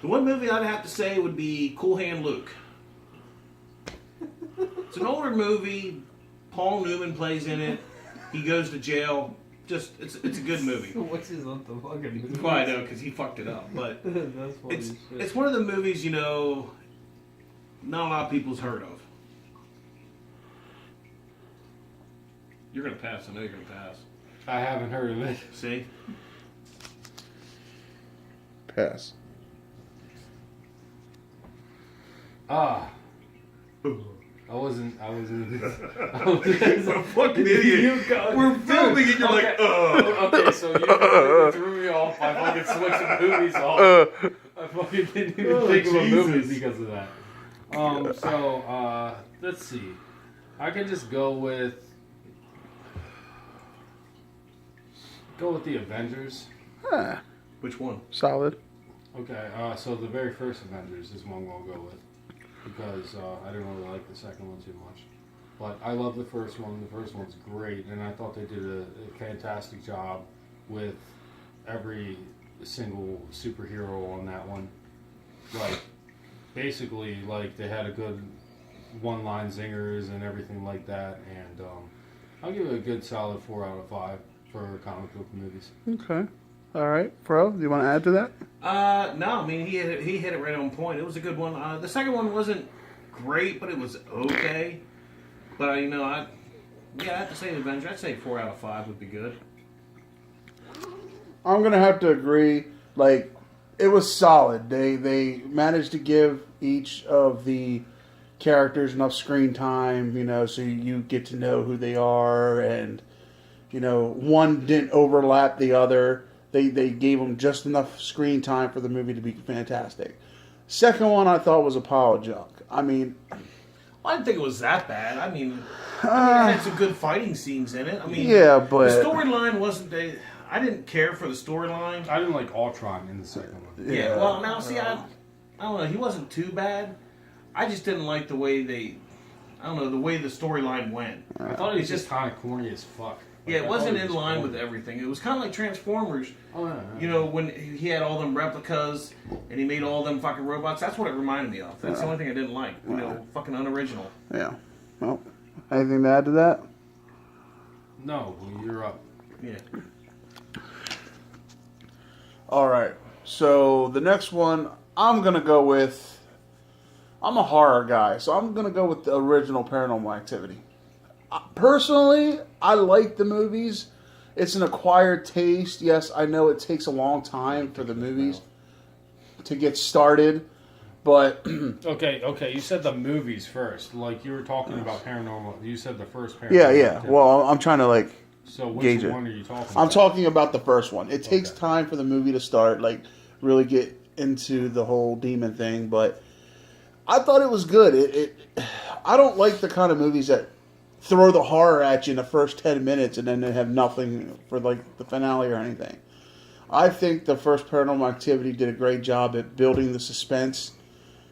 The one movie I'd have to say would be Cool Hand Luke. It's an older movie. Paul Newman plays in it. He goes to jail. It's a good movie. What's his on the fucking movie? Well, I know because he fucked it up, but That's funny as shit. it's one of the movies not a lot of people's heard of. You're gonna pass. I know you're gonna pass. I haven't heard of it. See? Pass. Ah. I wasn't. You're a fucking idiot. We're filming and you're like, Okay, so you threw me off. I fucking switched the movies off. I fucking didn't even think of a movie because of that. So, let's see. I can just go with the Avengers. Huh. Which one? Solid. Okay, so the very first Avengers is one we'll go with. Because I didn't really like the second one too much. But I love the first one. The first one's great. And I thought they did a fantastic job with every single superhero on that one. Like, basically, like, they had a good one-line zingers and everything like that. And I'll give it a good solid 4 out of 5 for comic book movies. Okay. All right, Fro, do you want to add to that? No, I mean he hit it right on point. It was a good one. The second one wasn't great, but it was okay. But I have to say Avenger. I'd say 4 out of 5 would be good. I'm gonna have to agree. Like, it was solid. They managed to give each of the characters enough screen time, so you get to know who they are, and one didn't overlap the other. They gave them just enough screen time for the movie to be fantastic. Second one I thought was a pile of junk. I mean, I didn't think it was that bad. I mean, it had some good fighting scenes in it. I mean, yeah, but the storyline wasn't. I didn't care for the storyline. I didn't like Ultron in the second one. Yeah. Well, now see, I don't know. He wasn't too bad. I just didn't like the way the way the storyline went. I thought it was just kind of corny as fuck. Yeah, it wasn't in line with everything. It was kind of like Transformers. Oh, yeah. When he had all them replicas and he made all them fucking robots. That's what it reminded me of. That's the only thing I didn't like. Fucking unoriginal. Yeah. Well, anything to add to that? No, you're up. Yeah. All right. So the next one I'm going to go with, I'm a horror guy, so I'm going to go with the original Paranormal Activity. Personally, I like the movies. It's an acquired taste. Yes, I know it takes a long time for the movies to get started, but Okay. You said the movies first. Like, you were talking about Paranormal. You said the first Paranormal. yeah. Activity. Well, I'm trying to So which gauge it. one are you talking about? I'm talking about the first one. It takes time for the movie to start, really get into the whole demon thing, but I thought it was good. I don't like the kind of movies that throw the horror at you in the first 10 minutes and then they have nothing for the finale or anything. I think the first Paranormal Activity did a great job at building the suspense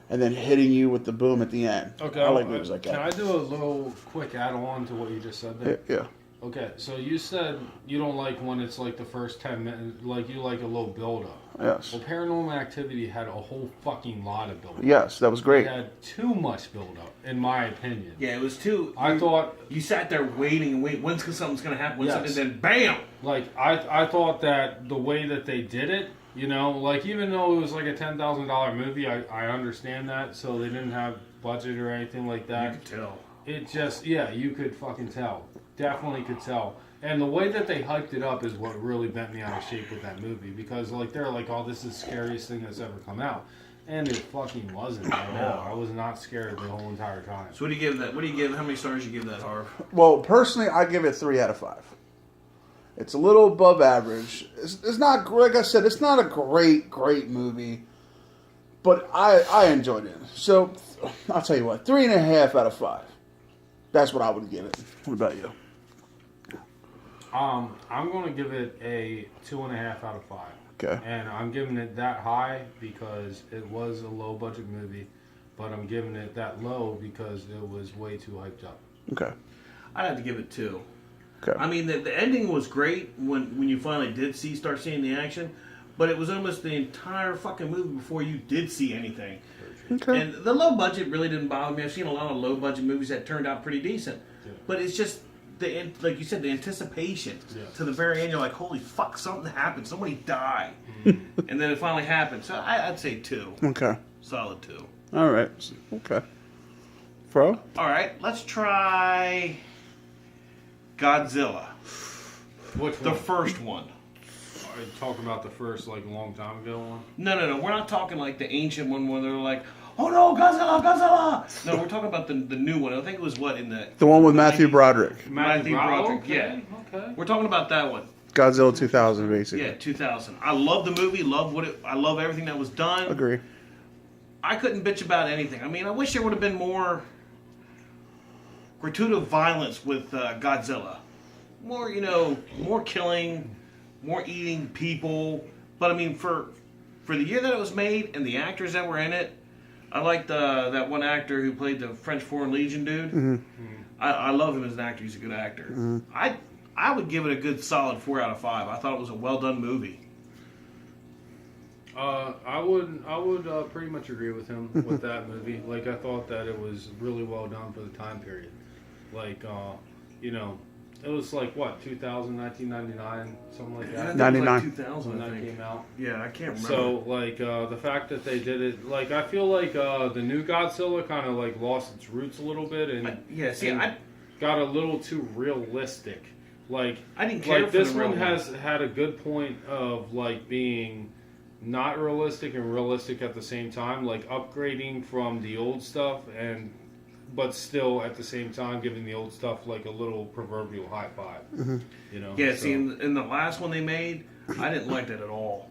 and then hitting you with the boom at the end. Okay. I like movies like that. Can I do a little quick add-on to what you just said there? Yeah. Okay, so you said you don't like when it's like the first 10 minutes, like you like a low build-up. Yes. Well, Paranormal Activity had a whole fucking lot of build-up. Yes, that was great. It had too much build-up, in my opinion. Yeah, it was too. I thought, You sat there waiting and waiting. When's something's going to happen? Yes. And then bam! like, I thought that the way that they did it, like even though it was like a $10,000 movie, I understand that, so they didn't have budget or anything like that. You could tell. It just, you could fucking tell. Definitely could tell. And the way that they hyped it up is what really bent me out of shape with that movie. Because, they're like, oh, this is the scariest thing that's ever come out. And it fucking wasn't at all. I was not scared the whole entire time. So what do you give that? How many stars do you give that, Harv? Well, personally, I give it 3 out of 5. It's a little above average. It's not, like I said, it's not a great movie, but I enjoyed it. So I'll tell you what, 3.5 out of 5. That's what I would give it. What about you? I'm going to give it a 2.5 out of 5. Okay. And I'm giving it that high because it was a low budget movie, but I'm giving it that low because it was way too hyped up. Okay. I'd have to give it 2. Okay. I mean, the ending was great when you finally did start seeing the action, but it was almost the entire fucking movie before you did see anything. Okay. And the low budget really didn't bother me. I've seen a lot of low budget movies that turned out pretty decent, but it's just like you said, the anticipation to the very end. You're like, holy fuck, something happened, somebody died, and then it finally happened. So I'd say 2, Okay. solid 2. All right. Okay. Fro? All right, let's try Godzilla, Which the one? first one. Are you talking about the first, like, long time ago one? No. We're not talking like the ancient one where they're like, oh no, Godzilla, Godzilla. No, we're talking about the new one. I think it was in The one with Matthew Broderick. Matthew Broderick, Okay. We're talking about that one. Godzilla 2000, basically. Yeah, 2000. I love the movie. I love everything that was done. Agree. I couldn't bitch about anything. I mean, I wish there would have been more gratuitous violence with Godzilla. More, more killing, more eating people. But I mean, for the year that it was made and the actors that were in it, I liked that one actor who played the French Foreign Legion dude. Mm-hmm. I love him as an actor. He's a good actor. Mm-hmm. I would give it a good solid 4 out of 5. I thought it was a well done movie. I would pretty much agree with him with that movie. Like, I thought that it was really well done for the time period. Like, it was like, what, 2000, 1999, something like that? 99. 2000, When I that think. came out. Yeah, I can't remember. So, like, the fact that they did it, like, I feel like the new Godzilla kind of, like, lost its roots a little bit and got a little too realistic. Like, I didn't care like for this the real one has had a good point of, like, being not realistic and realistic at the same time, like upgrading from the old stuff but still at the same time giving the old stuff like a little proverbial high five. Mm-hmm. Yeah, see, in the last one they made, I didn't like that at all.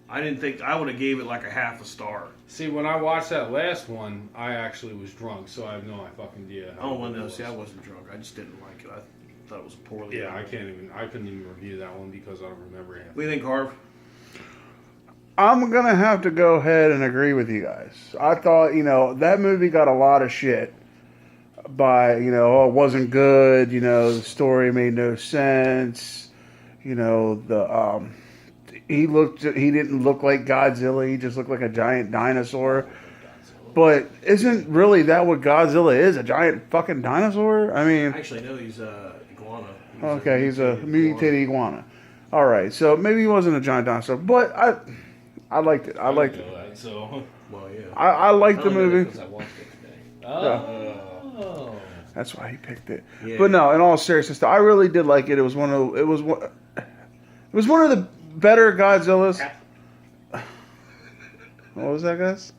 I didn't think I would have gave it like a half a star. See, when I watched that last one, I actually was drunk, so I have no fucking idea. Oh, well, no, see, I wasn't drunk. I just didn't like it. I thought it was poorly Yeah, done. I couldn't even review that one because I don't remember it. What do you think, Harv? I'm going to have to go ahead and agree with you guys. I thought, that movie got a lot of shit by, it wasn't good, the story made no sense, he didn't look like Godzilla, he just looked like a giant dinosaur. But isn't really that what Godzilla is, a giant fucking dinosaur? I mean, Actually, no, he's iguana. He's a mutated iguana. All right, so maybe he wasn't a giant dinosaur, but I liked it. I liked it. That, so. Well, yeah. I liked the movie. Because I watched it today. Oh. That's why he picked it. Yeah. But no, in all seriousness, I really did like it. It was one of the better Godzillas. What was that, guys?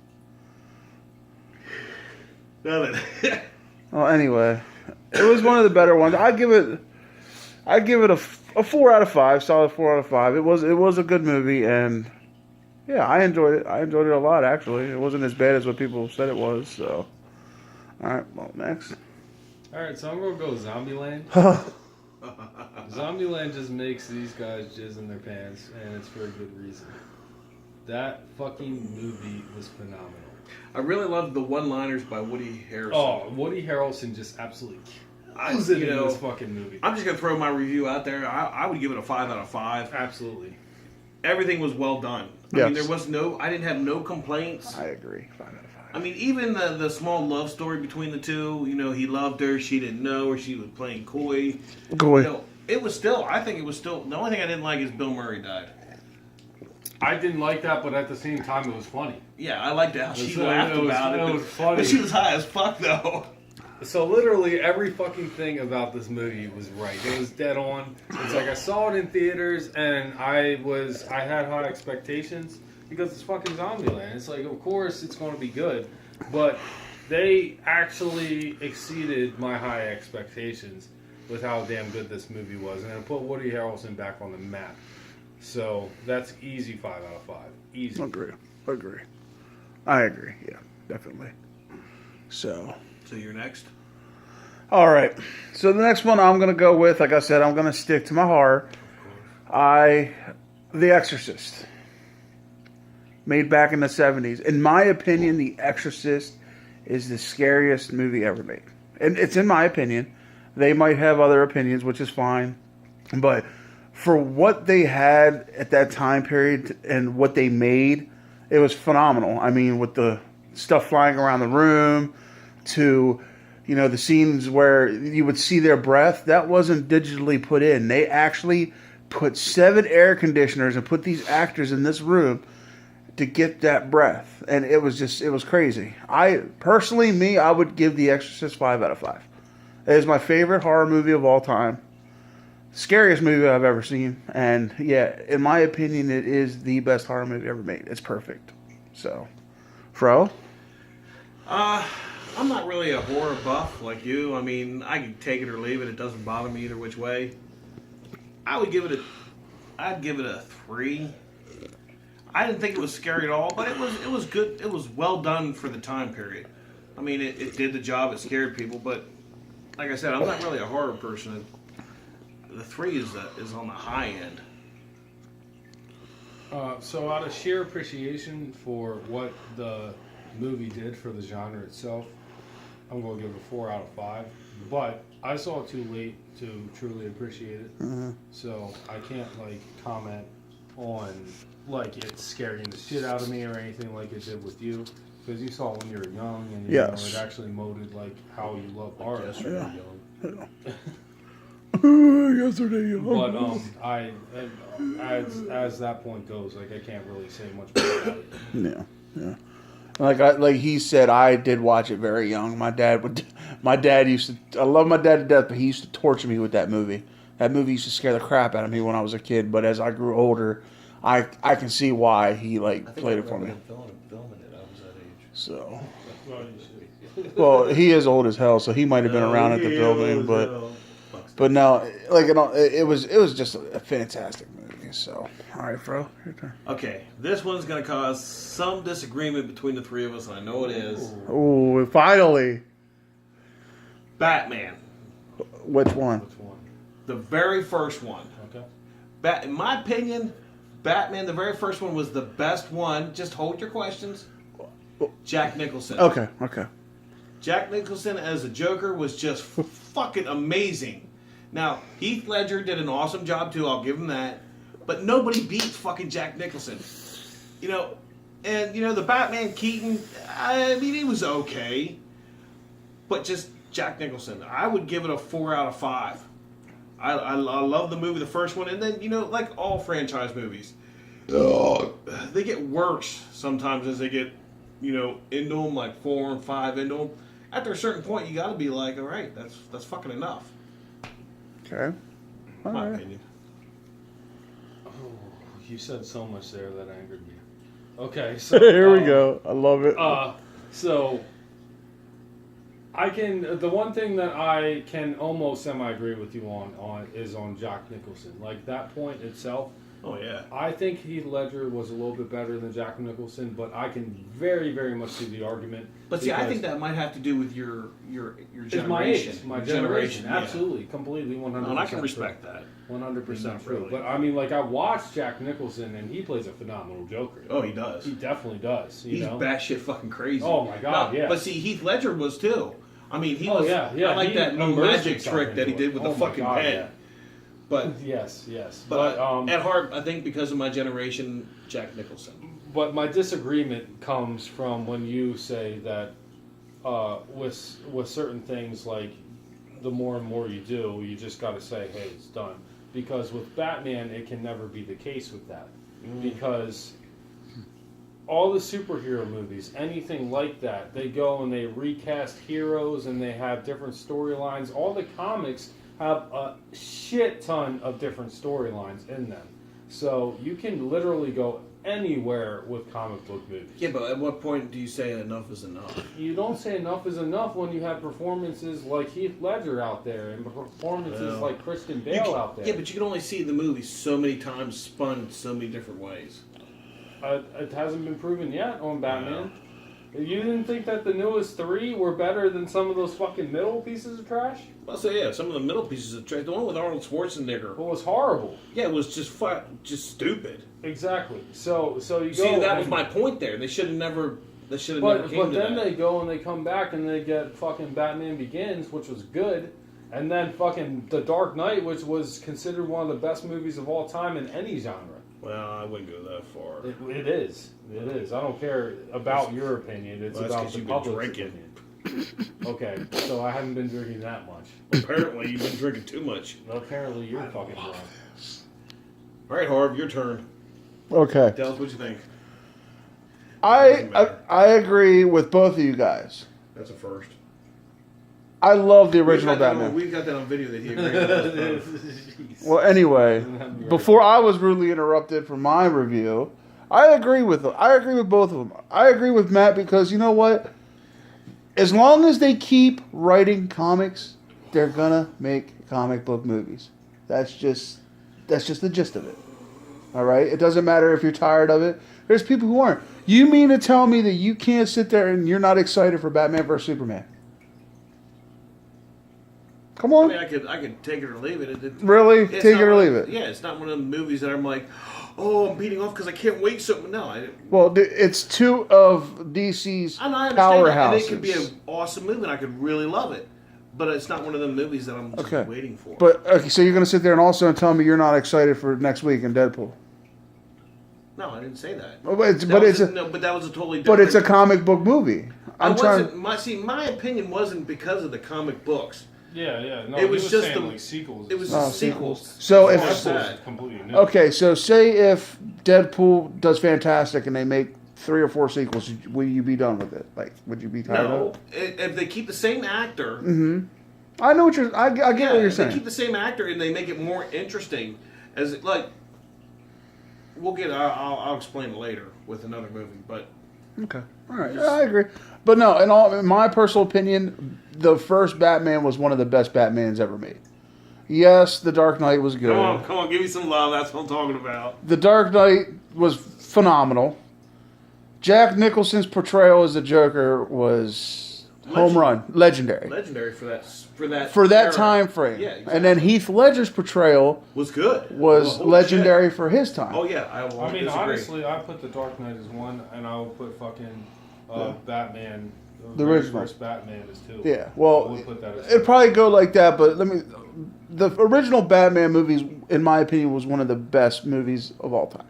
Nothing. Well, anyway, it was one of the better ones. I'd give it a 4 out of 5, solid 4 out of 5. It was a good movie, and yeah, I enjoyed it. I enjoyed it a lot, actually. It wasn't as bad as what people said it was. So, all right, well, next. All right, so I'm gonna go Zombieland. Zombieland just makes these guys jizz in their pants, and it's for a good reason. That fucking movie was phenomenal. I really loved the one-liners by Woody Harrelson. Oh, Woody Harrelson just absolutely kills it in this fucking movie. I'm just going to throw my review out there. I would give it a 5 out of 5. Absolutely. Everything was well done. I mean, there was I didn't have no complaints. I agree. 5 out of 5. I mean, even the small love story between the two, he loved her, she didn't know, or she was playing coy. It was still, I think it was still, the only thing I didn't like is Bill Murray died. I didn't like that, but at the same time, it was funny. Yeah, I liked how she So laughed about it. It was funny. But she was high as fuck, though. So literally every fucking thing about this movie was right. It was dead on. It's like I saw it in theaters and I had high expectations because it's fucking Zombieland. It's like, of course it's going to be good, but they actually exceeded my high expectations with how damn good this movie was, and it put Woody Harrelson back on the map. So that's easy 5 out of 5. Easy. Agree. I agree. Yeah, definitely. So you're next? All right. So the next one I'm going to go with, like I said, I'm going to stick to my horror. The Exorcist. Made back in the 70s. In my opinion, The Exorcist is the scariest movie ever made. And it's in my opinion. They might have other opinions, which is fine. But for what they had at that time period and what they made, it was phenomenal. I mean, with the stuff flying around the room to, the scenes where you would see their breath, that wasn't digitally put in. They actually put 7 air conditioners and put these actors in this room to get that breath. And it was crazy. I would give The Exorcist 5 out of 5. It is my favorite horror movie of all time. Scariest movie I've ever seen. And yeah, in my opinion, it is the best horror movie ever made. It's perfect. So, Fro? I'm not really a horror buff like you. I mean, I can take it or leave it. It doesn't bother me either which way. I'd give it a 3. I didn't think it was scary at all, but it was good. It was well done for the time period. I mean, it did the job. It scared people, but like I said, I'm not really a horror person. The 3 is on the high end. So out of sheer appreciation for what the movie did for the genre itself, I'm going to give it a 4 out of 5. But I saw it too late to truly appreciate it. Mm-hmm. So I can't comment on it's scaring the shit out of me or anything like it did with you. Because you saw it when you were young and yes. It actually molded how you love art. Yesterday young. Yesterday, But I as that point goes, I can't really say much more about it. Yeah. Like he said, I did watch it very young. My dad used to. I love my dad to death, but he used to torture me with that movie. That movie used to scare the crap out of me when I was a kid. But as I grew older, I can see why he played it for me. Filming it, I was that age. So, Well, you should. well, he is old as hell, so he might have been around at the building, but no, it was just a fantastic movie. So, all right, Fro, your turn. Okay, this one's going to cause some disagreement between the three of us, and I know it is. Oh, finally! Batman, Which one? Which one? the very first one. Okay. In my opinion, Batman, the very first one, was the best one. Just hold your questions. Jack Nicholson. Okay. Jack Nicholson as the Joker was just fucking amazing. Now, Heath Ledger did an awesome job too, I'll give him that. But nobody beats fucking Jack Nicholson. And the Batman Keaton, I mean, he was okay. But just Jack Nicholson, I would give it a 4 out of 5. I love the movie, the first one, and then, like all franchise movies, they get worse sometimes as they get, into them, like 4 and 5 into them. After a certain point, you got to be like, all right, that's fucking enough. Okay. All My right. opinion. Oh, you said so much there that angered me. Okay, so Here we go. I love it. So the one thing that I can almost semi-agree with you on is on Jack Nicholson. Like that point itself, Oh, yeah. I think Heath Ledger was a little bit better than Jack Nicholson, but I can very, very much see the argument. But see, I think that might have to do with your it's generation. my age, my generation, yeah. absolutely, completely, 100%. And I can respect that. 100% true. Really. But I mean, I watched Jack Nicholson, and he plays a phenomenal Joker. Oh, he does. He definitely does. He's batshit fucking crazy. Oh my god, yeah. But see, Heath Ledger was too. I mean, he was. Yeah. I like he that little immersed magic himself trick that he into did it. with the Oh my fucking God, pen. yeah. But yes. But at heart, I think because of my generation, Jack Nicholson. But my disagreement comes from when you say that with certain things, like the more and more you do, you just got to say, hey, it's done. Because with Batman, it can never be the case with that. Because all the superhero movies, anything like that, they go and they recast heroes and they have different storylines. All the comics have a shit ton of different storylines in them. So you can literally go anywhere with comic book movies. Yeah, but at what point do you say enough is enough? You don't say enough is enough when you have performances like Heath Ledger out there and performances like Kristen Bale out there. Yeah, but you can only see the movie so many times spun so many different ways. It hasn't been proven yet on Batman. You didn't think that the newest 3 were better than some of those fucking middle pieces of trash? I'll say, yeah, some of the middle pieces of trash. The one with Arnold Schwarzenegger. It was horrible. Yeah, it was just stupid. Exactly. So you See, go. that was my point there. They should have never. They should have never But came to then that. they go and they come back and they get fucking Batman Begins, which was good, And then fucking The Dark Knight, which was considered one of the best movies of all time in any genre. Well, I wouldn't go that far. It is. It is. I don't care about your opinion. It's Well, that's about 'cause the you've been public's drinking. opinion. Okay, so I haven't been drinking that much. Apparently, you've been drinking too much. Apparently, you're fucking drunk. All right, Harv, your turn. Okay. Tell us what you think. I agree with both of you guys. That's a first. I love the original Batman. We've got that on video that he agreed with us. Well, anyway, before I was rudely interrupted for my review, I agree with both of them. I agree with Matt because you know what? As long as they keep writing comics, they're gonna make comic book movies. That's just the gist of it. All right? It doesn't matter if you're tired of it. There's people who aren't. You mean to tell me that you can't sit there and you're not excited for Batman vs Superman? Come I on. mean, I could take it or leave it. Really? It's Take not it or one- leave it. Yeah, it's not one of the movies that I'm like, oh, I'm beating off because I can't wait. So no, Well, it's two of DC's I understand powerhouses. that, and it could be an awesome movie, and I could really love it. But it's not one of the movies that I'm just waiting for. But okay, so you're going to sit there and also tell me you're not excited for next week in Deadpool? no, I didn't say that. But that was a totally different. But it's a comic book movie. My opinion wasn't because of the comic books. Yeah. No, It was he just saying, the- like sequels. It was Oh, sequels. So That's if- all I Deadpool's said. completely new. Okay, so say if Deadpool does fantastic and they make 3 or 4 sequels, will you be done with it? Like, would you be tired of No, it? if they keep the same actor, I know what you're. I get what you're if they saying. keep the same actor and they make it more interesting, as like, we'll get. I'll explain it later with another movie, but Okay, all right, I agree. But no, in my personal opinion, the first Batman was one of the best Batmans ever made. Yes, The Dark Knight was good. come on, give me some love. That's what I'm talking about. The Dark Knight was phenomenal. Jack Nicholson's portrayal as the Joker was home run, legendary Legendary for that that era. time frame. Yeah, exactly. And then Heath Ledger's portrayal was good. was Holy legendary shit. for his time. Oh yeah, I I mean, disagree. honestly, I put The Dark Knight as 1, and I would put fucking Batman, The very original. first Batman as 2. Yeah, I well, would put that as it'd probably go like that, but the original Batman movies, in my opinion, was one of the best movies of all time.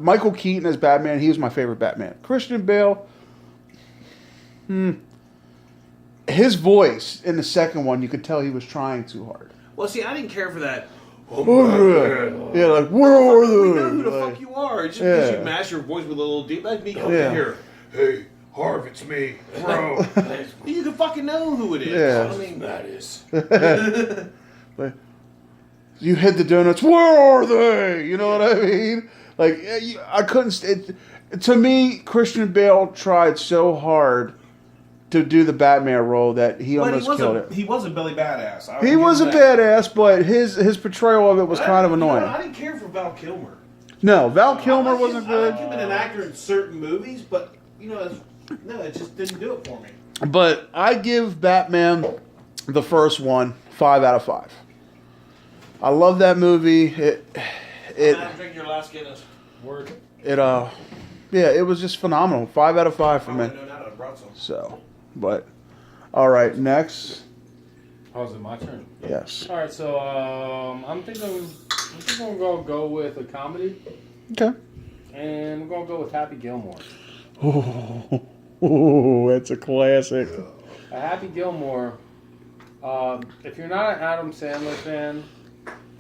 Michael Keaton as Batman, he was my favorite Batman. Christian Bale, his voice in the second one, you could tell he was trying too hard. Well, see, I didn't care for that. Yeah, like, where are they? We know who the Like, fuck you are. Just because Yeah. you mash your voice with a little deep, like me coming Yeah. in here. Hey, Harv, it's me, bro. You can fucking know who it is. Yeah. I mean, that is. Like, you hid the donuts. Where are they? You know what I mean? Like, I couldn't. To me, Christian Bale tried so hard to do the Batman role that he almost killed it. He was a Billy Badass. He was a badass, but his portrayal of it was kind of annoying. I didn't care for Val Kilmer. No, Val Kilmer wasn't I good. like him in an actor in certain movies, but no, it just didn't do it for me. But I give Batman, the first one, 5 out of 5. I love that movie. I'm drinking your last Guinness. Word. Yeah, it was just phenomenal. 5 out of 5 for I me. know now that I brought some. So, but all right, next. Oh, is it my turn? Yes. All right, so I'm thinking we're gonna go with a comedy, Okay. and we're gonna go with Happy Gilmore. Oh, that's a classic. A Happy Gilmore. If you're not an Adam Sandler fan,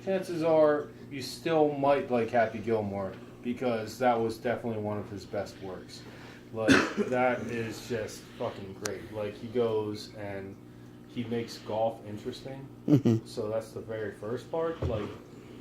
chances are you still might like Happy Gilmore because that was definitely one of his best works. Like, that is just fucking great. Like, he goes and he makes golf interesting. So that's the very first part.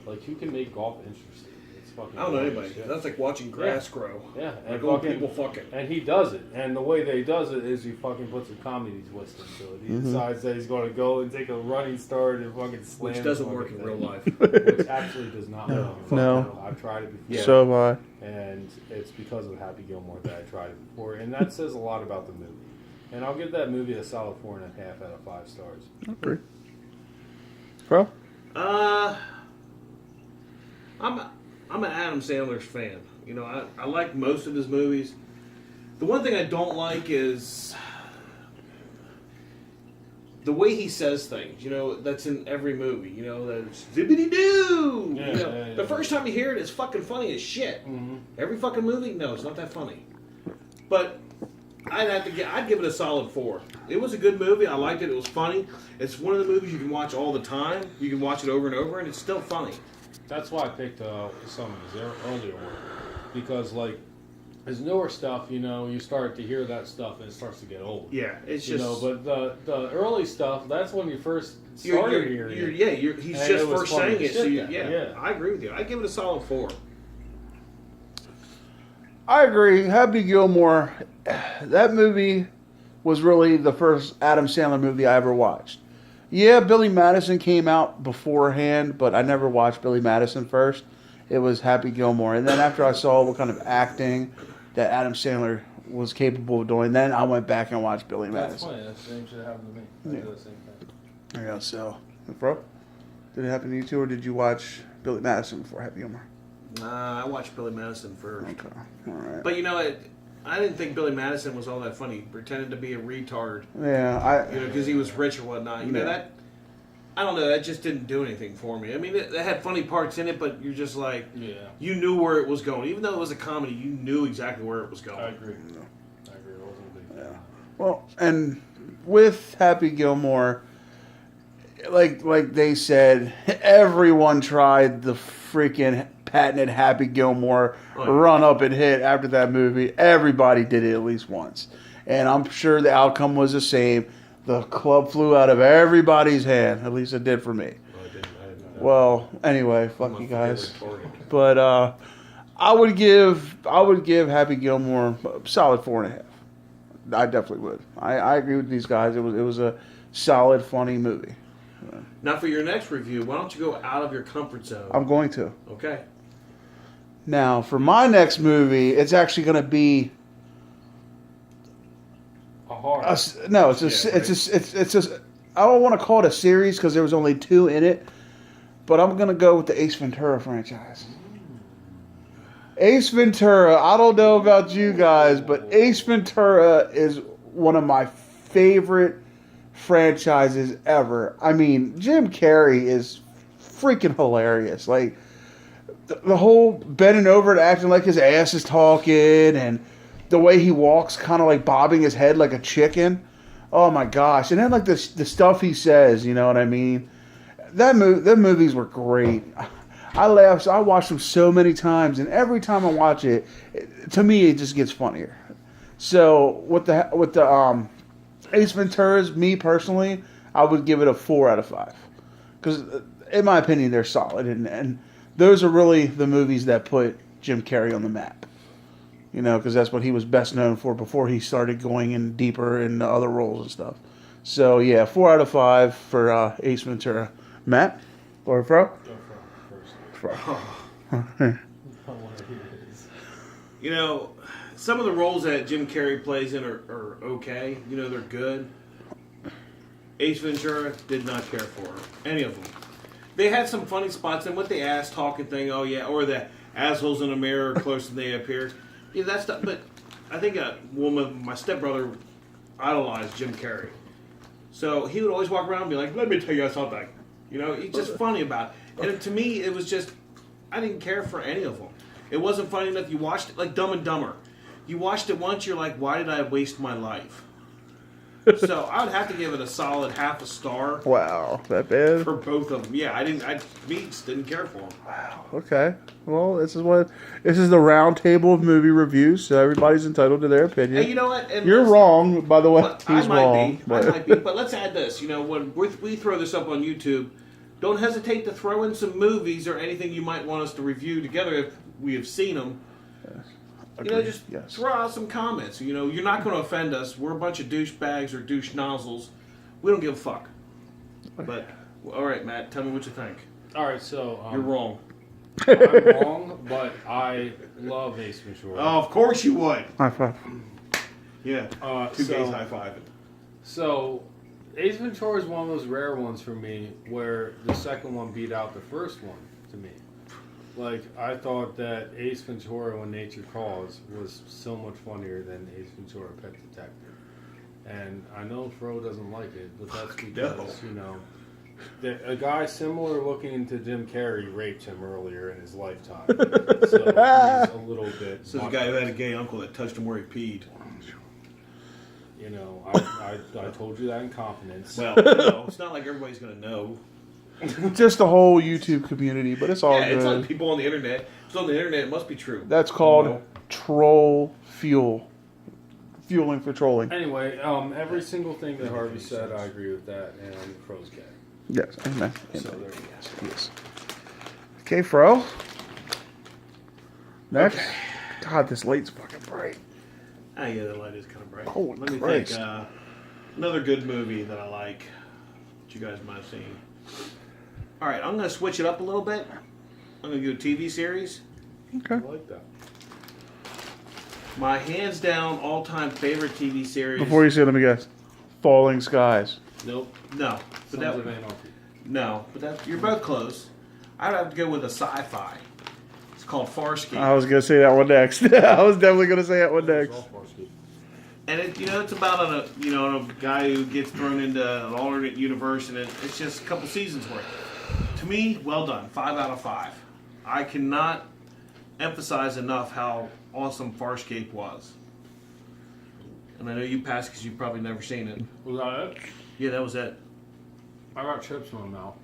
Like who can make golf interesting? It's fucking. I don't know boring anybody. shit. That's like watching grass grow. Yeah, and Like old fucking, people fucking. and he does it. And the way that he does it is he fucking puts a comedy twist into it. He decides that he's going to go and take a running start and fucking slam. Which the doesn't fucking work in thing. real life. Which actually does not work. in real No. life. I've tried it before. So have I. And it's because of Happy Gilmore that I tried it before. And that says a lot about the movie. And I'll give that movie a solid 4.5 out of 5 stars. Agree. Bro? I'm an Adam Sandler's fan. You know, I like most of his movies. The one thing I don't like is the way he says things, that's in every movie. That's zippity doo. The first time you hear it, it's fucking funny as shit. Mm-hmm. Every fucking movie, no, it's not that funny. But I'd give it a solid 4. It was a good movie. I liked it. It was funny. It's one of the movies you can watch all the time. You can watch it over and over, and it's still funny. That's why I picked some of his earlier work, because like his newer stuff, you start to hear that stuff and it starts to get old. Yeah, it's just but the early stuff, that's when you first started hearing it. He's And just it was first funny saying as it. So shit then, yeah. I agree with you. I give it a solid 4. I agree. Happy Gilmore, that movie was really the first Adam Sandler movie I ever watched. Yeah, Billy Madison came out beforehand, but I never watched Billy Madison first. It was Happy Gilmore. And then after I saw what kind of acting that Adam Sandler was capable of doing, then I went back and watched Billy That's Madison. funny. That's the same shit happened to me. I do the same thing. There you go. So, bro, did it happen to you too, or did you watch Billy Madison before Happy Gilmore? I watched Billy Madison first. Okay. All right. But I didn't think Billy Madison was all that funny. He pretended to be a retard, Yeah, because he was rich or whatnot. That I don't know. That just didn't do anything for me. I mean, it had funny parts in it, but you're just like, you knew where it was going. Even though it was a comedy, you knew exactly where it was going. I agree. I agree. It wasn't a big deal. Yeah. Well, and with Happy Gilmore, like they said, everyone tried the freaking patented Happy Gilmore run up and hit after that movie. Everybody did it at least once. And I'm sure the outcome was the same. The club flew out of everybody's hand. At least it did for me. I didn't know. Well, anyway, fuck you guys. But I would give Happy Gilmore a solid 4.5. I definitely would. I agree with these guys. It was a solid, funny movie. Now, for your next review, why don't you go out of your comfort zone? I'm going to. Okay. Now, for my next movie, it's actually going to be A horror. no. It's a. I don't want to call it a series because there was only 2 in it, but I'm going to go with the Ace Ventura franchise. Ace Ventura. I don't know about you guys, but Ace Ventura is one of my favorite franchises ever. I mean, Jim Carrey is freaking hilarious. Like the whole bending over and acting like his ass is talking, and the way he walks, kind of like bobbing his head like a chicken. Oh my gosh! And then like the stuff he says, you know what I mean? Them movies were great. I laughed. I watched them so many times, and every time I watch it, to me it just gets funnier. So with the Ace Ventura's, me personally, I would give it a 4 out of 5 because, in my opinion, they're solid, and those are really the movies that put Jim Carrey on the map. You know, because that's what he was best known for before he started going in deeper into other roles and stuff. So yeah, 4 out of 5 for Ace Ventura. Matt or Fro? Go first. Fro. I want to hear his. Some of the roles that Jim Carrey plays in are okay. They're good. Ace Ventura did not care for any of them. They had some funny spots, and with the ass talking thing, oh yeah, or the assholes in the mirror closer than they appear. Yeah, that stuff. But I think my stepbrother idolized Jim Carrey. So he would always walk around and be like, let me tell you something. He's just funny about it. And to me, it was just, I didn't care for any of them. It wasn't funny enough. You watched it like Dumb and Dumber. You watched it once, you're like, why did I waste my life? So I would have to give it a solid half a star. Wow, that bad? For both of them. Yeah, I just didn't care for them. Wow. Okay. Well, this is the round table of movie reviews, so everybody's entitled to their opinion. And you know what? And You're wrong, by the way. I He's might wrong. be. I might be. But let's add this. When we throw this up on YouTube, don't hesitate to throw in some movies or anything you might want us to review together if we have seen them. Just throw out some comments. You're not going to offend us. We're a bunch of douchebags or douche nozzles. We don't give a fuck. But, all right, Matt, tell me what you think. All right, so You're wrong. I'm wrong, but I love Ace Ventura. Oh, of course you would. High five. Yeah. Two gays high-fiving. So, Ace Ventura is one of those rare ones for me where the second one beat out the first one to me. Like, I thought that Ace Ventura When Nature Calls was so much funnier than Ace Ventura Pet Detective. And I know Fro doesn't like it, but that's No. because, you know, a guy similar looking to Jim Carrey raped him earlier in his lifetime. So he's a little bit. So the guy who had a gay uncle that touched him where he peed. You know, I told you that in confidence. Well, no, it's not like everybody's going to know. Just the whole YouTube community, but it's all Yeah, good. it's like people on the internet. It's on the internet. It must be true. That's called No. troll fuel. Fueling for trolling. Anyway, every single thing that Harvey said, I agree with that, and Fro's gay. Yes, amen. So there you go. Yes. Okay, Fro. Next. Okay. God, this light's fucking bright. Ah, yeah, the light is kind of bright. Holy Let me Christ. think. Another good movie that I like, that you guys might have seen. All right, I'm going to switch it up a little bit. I'm going to do a TV series. Okay. I like that. My hands down all-time favorite TV series. Before you say, let me guess. Falling Skies. Nope. No, but Sons of Anarchy. you're both close. I'd have to go with a sci-fi. It's called Farscape. I was gonna say that one next. I was definitely gonna say that one next. And it's about a guy who gets thrown into an alternate universe, and it's just a couple seasons worth. To me, well done, 5 out of 5. I cannot emphasize enough how awesome Farscape was. And I know you passed because you've probably never seen it. Was that it? Yeah, that was it. I got chips in my mouth.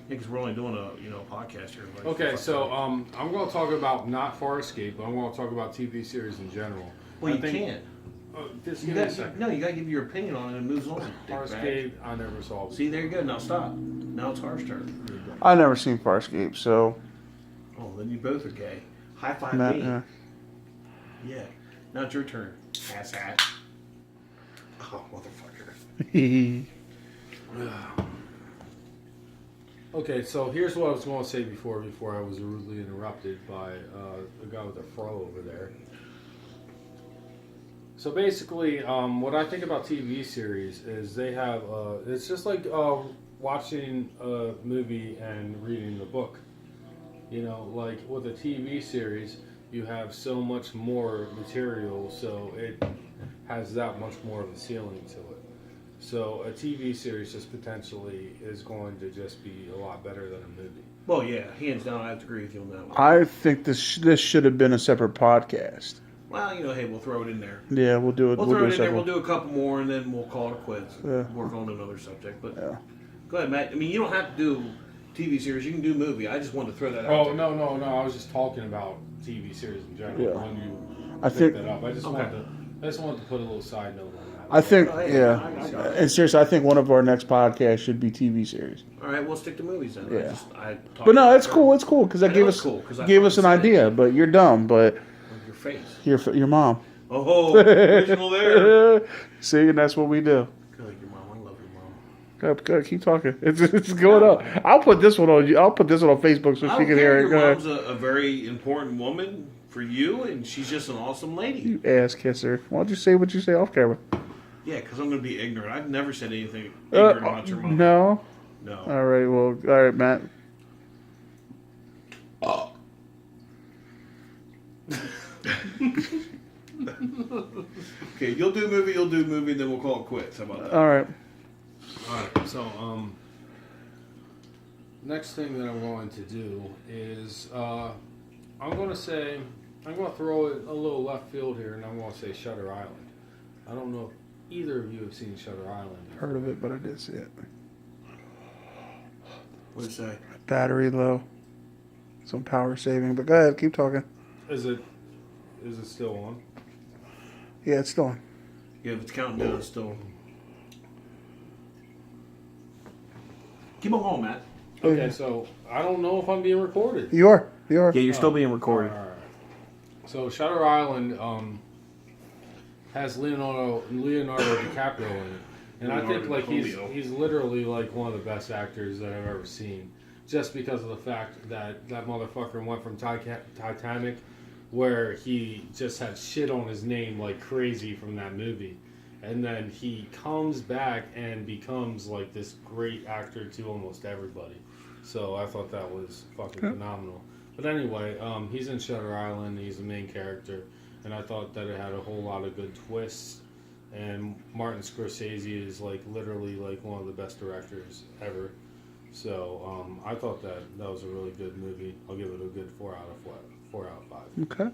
Because we're only doing a podcast here. Like, Okay, fuck so that. I'm going to talk about not Farscape, but I'm going to talk about TV series in general. Well, you I think- can't. Just You give me a got, second. no, you got to give your opinion on it and it moves on. dickbag. Farscape, I never saw. See, there you go. Now stop. Now it's Harsh turn. I never seen Farscape, so Oh, then you both are gay. High five not, me. Yeah. Now it's your turn. Ass hat. Oh, motherfucker. Okay, so here's what I was going to say before I was rudely interrupted by the guy with the fro over there. So basically, what I think about TV series is they have, it's just like watching a movie and reading the book. You know, like with a TV series, you have so much more material, so it has that much more of a ceiling to it. So a TV series just potentially is going to just be a lot better than a movie. Well, yeah, hands down, I have to agree with you on that one. I think this should have been a separate podcast. Well, hey, we'll throw it in there. Yeah, we'll do it. We'll throw do it in there. We'll separate. do a couple more, and then we'll call it quits. Yeah. Work on another subject. But Yeah. go ahead, Matt. I mean, you don't have to do TV series. You can do movie. I just wanted to throw that out. Oh there. no! I was just talking about TV series in general. Yeah. When you I picked think- that up, I just Okay. wanted to put a little side note on that. I think, Oh, yeah, yeah. I got it. And seriously, I think one of our next podcasts should be TV series. All right, we'll stick to movies then. Yeah. But But no, it's cool. It's cool because I that know gave it's us cool, 'cause I gave us an fucking said idea. But you're dumb. But Your face. your mom. Oh, original there. See, and that's what we do. Good, your mom. I love your mom. Good, keep talking. It's going up. I'll put this one on you. I'll put this one on Facebook so I she don't can care. hear it. Your Go ahead. mom's a very important woman for you, and she's just an awesome lady. You ass kisser. Why don't you say what you say off camera? Yeah, because I'm going to be ignorant. I've never said anything ignorant about your mom. No. No. All right. Well. All right, Matt. Okay, you'll do movie, and then we'll call it quits. How about that? All right. Alright, so next thing that I'm going to do is I'm going to throw it a little left field here, and I'm going to say Shutter Island. I don't know if either of you have seen Shutter Island. Heard of it, but I did see it. What'd you say? Battery low. Some power saving. But go ahead. Keep talking. Is it still on? Yeah, it's still on. Yeah, if it's counting down, it's still. Keep on going, Matt. Okay, so I don't know if I'm being recorded. You are. You are. Yeah, you're still being recorded. Alright. So Shutter Island has Leonardo DiCaprio in it, and I think Leonardo like DiCaprio. he's literally like one of the best actors that I've ever seen, just because of the fact that that motherfucker went from Titanic, where he just had shit on his name like crazy from that movie, and then he comes back and becomes like this great actor to almost everybody. So I thought that was fucking phenomenal. But anyway, he's in Shutter Island. He's the main character, and I thought that it had a whole lot of good twists. and Martin Scorsese is like literally like one of the best directors ever. So I thought that was a really good movie. I'll give it a good 4 out of 5. Okay.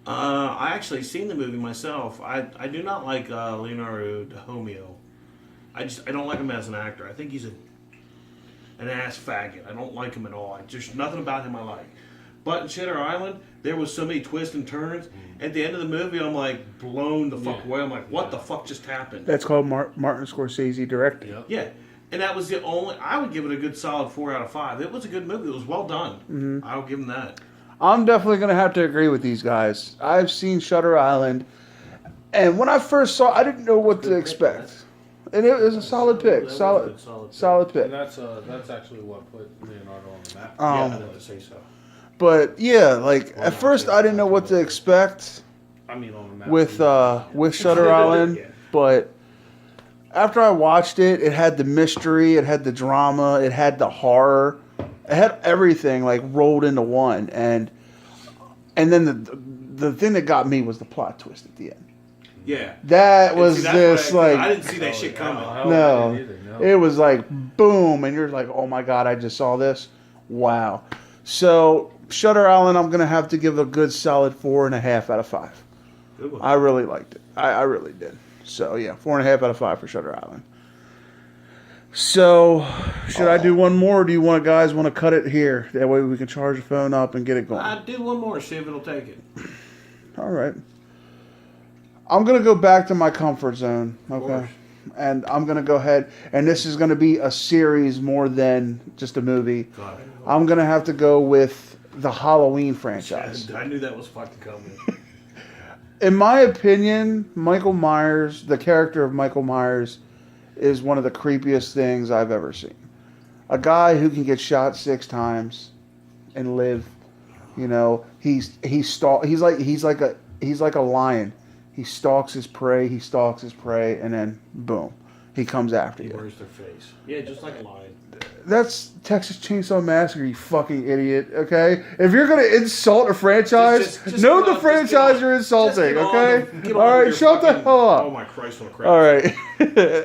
I actually seen the movie myself. I do not like Leonardo DiCaprio. I don't like him as an actor. I think he's an ass faggot. I don't like him at all. There's nothing about him I like. But in Shutter Island, there was so many twists and turns. At the end of the movie, I'm like blown the fuck away. I'm like, what the fuck just happened? That's called Martin Scorsese directing. Yep. Yeah. And that was the only. I would give it a good solid 4 out of 5. It was a good movie. It was well done. Mm-hmm. I'll give him that. I'm definitely going to have to agree with these guys. I've seen Shutter Island, and when I first saw, I didn't know what to expect. And it was a solid pick, solid pick. And that's actually what put Leonardo on the map. Yeah, I would say so. But yeah, like at first I didn't know what to expect I mean, on the map with Shutter Island, Yeah. but after I watched it, it had the mystery, it had the drama, it had the horror, it had everything like rolled into one, and then the thing that got me was the plot twist at the end. Yeah. That was See, that's just what I like didn't see that shit coming. no, it was like boom, and you're like, oh my god, I just saw this. Wow. So Shutter Island, I'm gonna have to give a good solid 4.5 out of 5. Good one. I really liked it. I really did. So yeah, 4.5 out of 5 for Shutter Island. So should I do one more, or do you guys want to cut it here? That way we can charge the phone up and get it going. I'd do one more, see if it'll take it. All right. I'm gonna go back to my comfort zone. Okay. course. And I'm gonna go ahead, and this is gonna be a series more than just a movie. God. I'm gonna have to go with the Halloween franchise. I knew that was fucking coming. In my opinion, Michael Myers, the character of Michael Myers, is one of the creepiest things I've ever seen. A guy who can get shot 6 times and live. You know, he's like a lion. He stalks his prey, and then boom, he comes after He you. wears their face. Yeah, just like a lion. That's Texas Chainsaw Massacre, you fucking idiot, okay? If you're going to insult a franchise, Just know get the on- franchise just you're insulting, get on okay? the- get on All with right, your shut the fucking- hell up. Oh my Christ, on a crap. All right.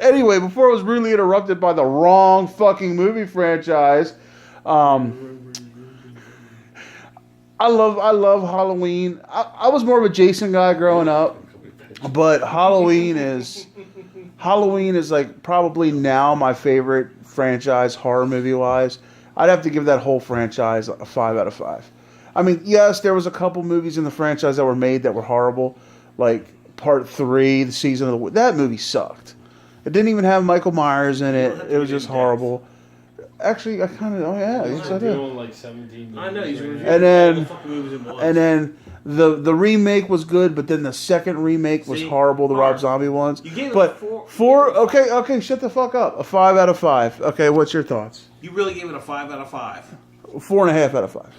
Anyway, before I was rudely interrupted by the wrong fucking movie franchise, I love Halloween. I was more of a Jason guy growing up, but Halloween is like probably now my favorite franchise horror movie wise. I'd have to give that whole franchise a 5 out of 5. I mean, yes, there was a couple movies in the franchise that were made that were horrible, like Part 3, the season of that movie sucked. It didn't even have Michael Myers in it. It was just horrible. Actually, I kind of yes, I did. doing like 17 movies. I know he's reviewing And then- all the fucking movies at once. And then the remake was good, but then the second remake was See? horrible. The Rob Alright. Zombie ones. You gave it but a 4. four. Okay, shut the fuck up. A 5 out of 5. Okay, what's your thoughts? You really gave it a 5 out of 5. 4.5 out of 5.